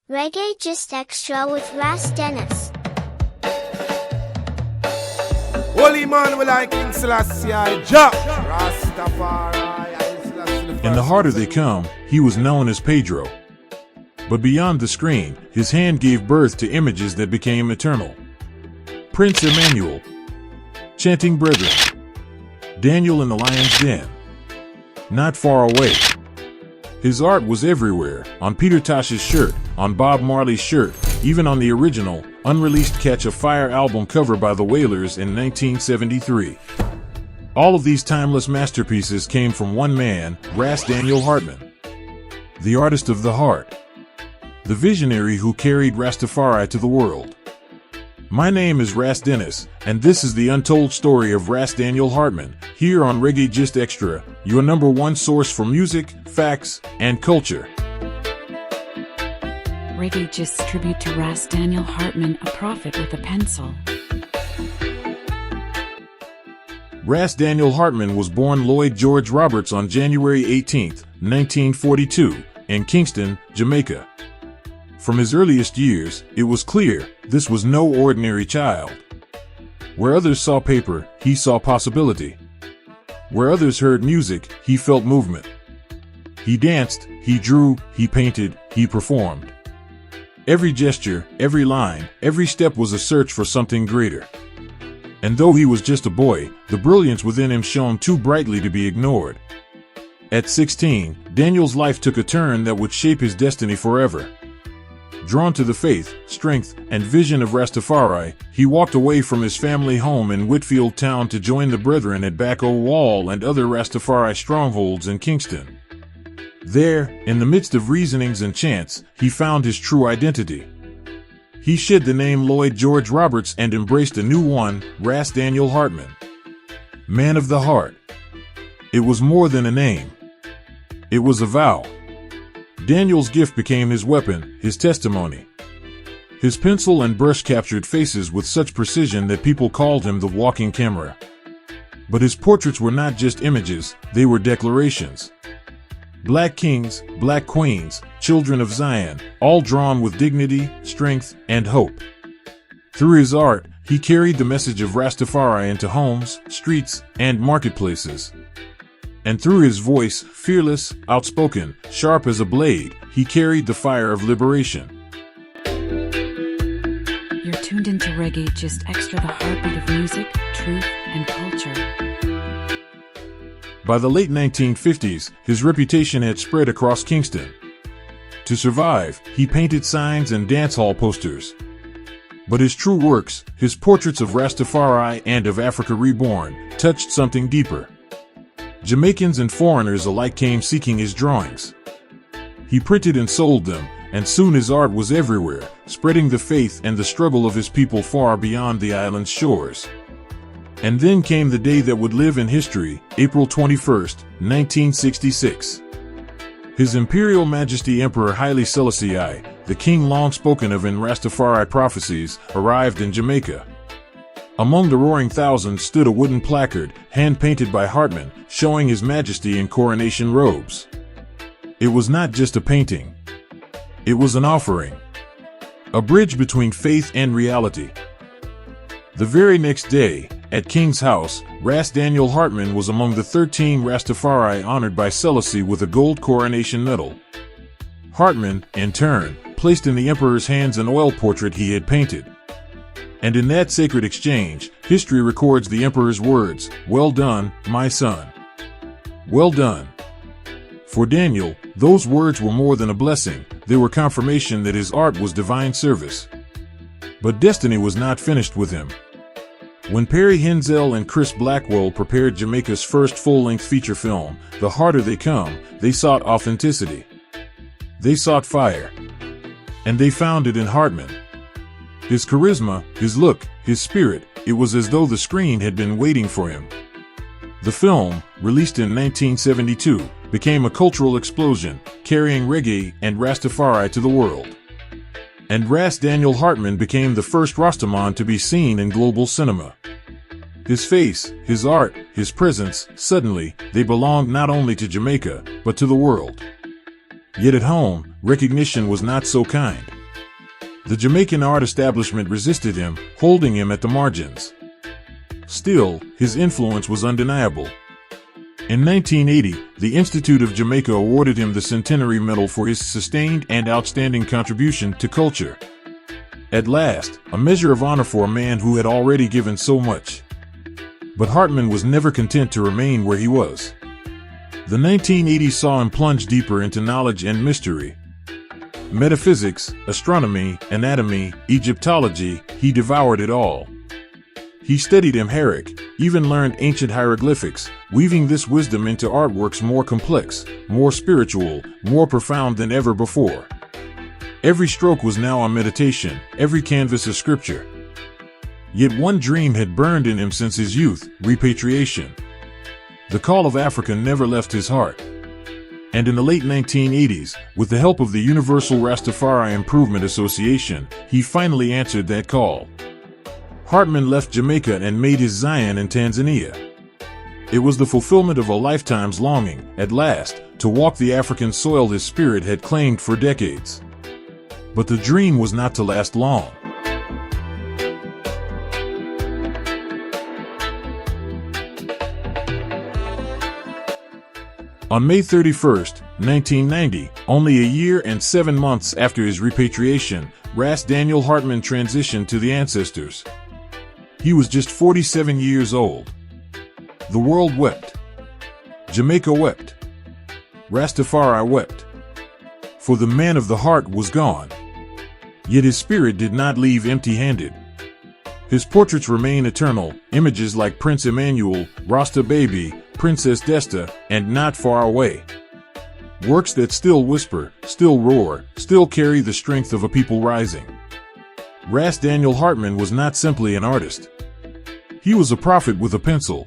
Reggae Gist Xtra with Ras Dennis. Holy Emanuel and King Selassie, Rastafari. In the harder they come, he was known as Pedro. But beyond the screen, his hand gave birth to images that became eternal. Prince Emanuel, Chanting Brethren, Daniel in the Lion's Den. Not far away. His art was everywhere, on Peter Tosh's shirt, on Bob Marley's shirt, even on the original, unreleased Catch a Fire album cover by the Wailers in 1973. All of these timeless masterpieces came from one man, Ras Daniel Heartman. The artist of the heart. The visionary who carried Rastafari to the world. My name is Ras Dennis, and this is the untold story of Ras Daniel Heartman, here on Reggae Gist Xtra, your number one source for music, facts, and culture. Reggae Gist tribute to Ras Daniel Heartman, a prophet with a pencil. Ras Daniel Heartman was born Lloyd George Roberts on January 18, 1942, in Kingston, Jamaica. From his earliest years, it was clear this was no ordinary child. Where others saw paper, he saw possibility. Where others heard music, he felt movement. He danced, he drew, he painted, he performed. Every gesture, every line, every step was a search for something greater. And though he was just a boy, the brilliance within him shone too brightly to be ignored. At 16, Daniel's life took a turn that would shape his destiny forever. Drawn to the faith, strength, and vision of Rastafari, he walked away from his family home in Whitfield Town to join the Brethren at Backo Wall and other Rastafari strongholds in Kingston. There, in the midst of reasonings and chants, he found his true identity. He shed the name Lloyd George Roberts and embraced a new one, Ras Daniel Heartman. Man of the heart. It was more than a name. It was a vow. Daniel's gift became his weapon, his testimony. His pencil and brush captured faces with such precision that people called him the walking camera. But his portraits were not just images, they were declarations. Black kings, black queens, children of Zion, all drawn with dignity, strength, and hope. Through his art, he carried the message of Rastafari into homes, streets, and marketplaces. And through his voice, fearless, outspoken, sharp as a blade, he carried the fire of liberation. You're tuned into Reggae Gist Xtra, the heartbeat of music, truth, and culture. By the late 1950s, his reputation had spread across Kingston. To survive, he painted signs and dance hall posters. But his true works, his portraits of Rastafari and of Africa Reborn, touched something deeper. Jamaicans and foreigners alike came seeking his drawings. He printed and sold them, and soon his art was everywhere, spreading the faith and the struggle of his people far beyond the island's shores. And then came the day that would live in history, April 21, 1966. His Imperial Majesty Emperor Haile Selassie I, the king long spoken of in Rastafari prophecies, arrived in Jamaica. Among the roaring thousands stood a wooden placard, hand-painted by Heartman, showing His Majesty in coronation robes. It was not just a painting. It was an offering. A bridge between faith and reality. The very next day, at King's House, Ras Daniel Heartman was among the 13 Rastafari honored by Selassie with a gold coronation medal. Heartman, in turn, placed in the Emperor's hands an oil portrait he had painted. And in that sacred exchange, history records the Emperor's words, "Well done, my son. Well done." For Daniel, those words were more than a blessing, they were confirmation that his art was divine service. But destiny was not finished with him. When Perry Henzell and Chris Blackwell prepared Jamaica's first full-length feature film, The Harder They Come, they sought authenticity. They sought fire. And they found it in Heartman. His charisma, his look, his spirit, it was as though the screen had been waiting for him. The film, released in 1972, became a cultural explosion, carrying reggae and Rastafari to the world. And Ras Daniel Heartman became the first Rastaman to be seen in global cinema. His face, his art, his presence, suddenly, they belonged not only to Jamaica, but to the world. Yet at home, recognition was not so kind. The Jamaican art establishment resisted him, holding him at the margins. Still, his influence was undeniable. In 1980, the Institute of Jamaica awarded him the Centenary Medal for his sustained and outstanding contribution to culture. At last, a measure of honor for a man who had already given so much. But Heartman was never content to remain where he was. The 1980s saw him plunge deeper into knowledge and mystery. Metaphysics, astronomy, anatomy, Egyptology, he devoured it all. He studied Amharic, even learned ancient hieroglyphics, weaving this wisdom into artworks more complex, more spiritual, more profound than ever before. Every stroke was now a meditation, every canvas a scripture. Yet one dream had burned in him since his youth: repatriation. The call of Africa never left his heart. And in the late 1980s, with the help of the Universal Rastafari Improvement Association, he finally answered that call. Heartman left Jamaica and made his Zion in Tanzania. It was the fulfillment of a lifetime's longing, at last, to walk the African soil his spirit had claimed for decades. But the dream was not to last long. On May 31, 1990, only a year and 7 months after his repatriation, Ras Daniel Heartman transitioned to the ancestors. He was just 47 years old. The world wept. Jamaica wept. Rastafari wept. For the man of the heart was gone. Yet his spirit did not leave empty-handed. His portraits remain eternal, images like Prince Emanuel, Rasta Baby, Princess Desta, and Not Far Away. Works that still whisper, still roar, still carry the strength of a people rising. Ras Daniel Heartman was not simply an artist. He was a prophet with a pencil.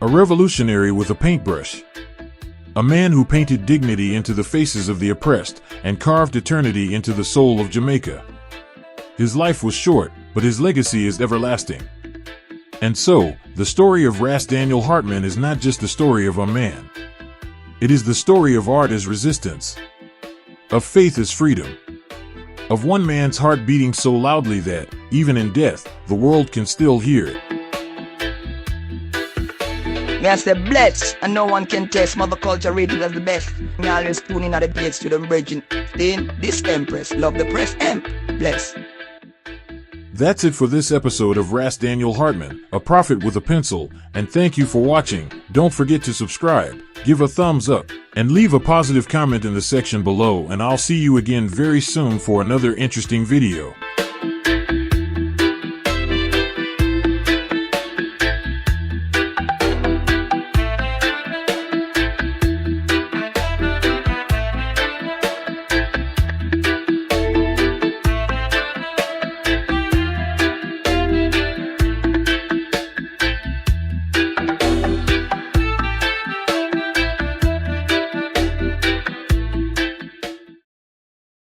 A revolutionary with a paintbrush. A man who painted dignity into the faces of the oppressed and carved eternity into the soul of Jamaica. His life was short, but his legacy is everlasting. And so, the story of Ras Daniel Heartman is not just the story of a man. It is the story of art as resistance, of faith as freedom, of one man's heart beating so loudly that, even in death, the world can still hear it. Me I say bless, and no one can test. Mother culture rated as the best. Me always tune in at the gates to them bridging. Then this empress love the press bless. That's it for this episode of Ras Daniel Heartman, a prophet with a pencil, and thank you for watching. Don't forget to subscribe, give a thumbs up, and leave a positive comment in the section below, and I'll see you again very soon for another interesting video.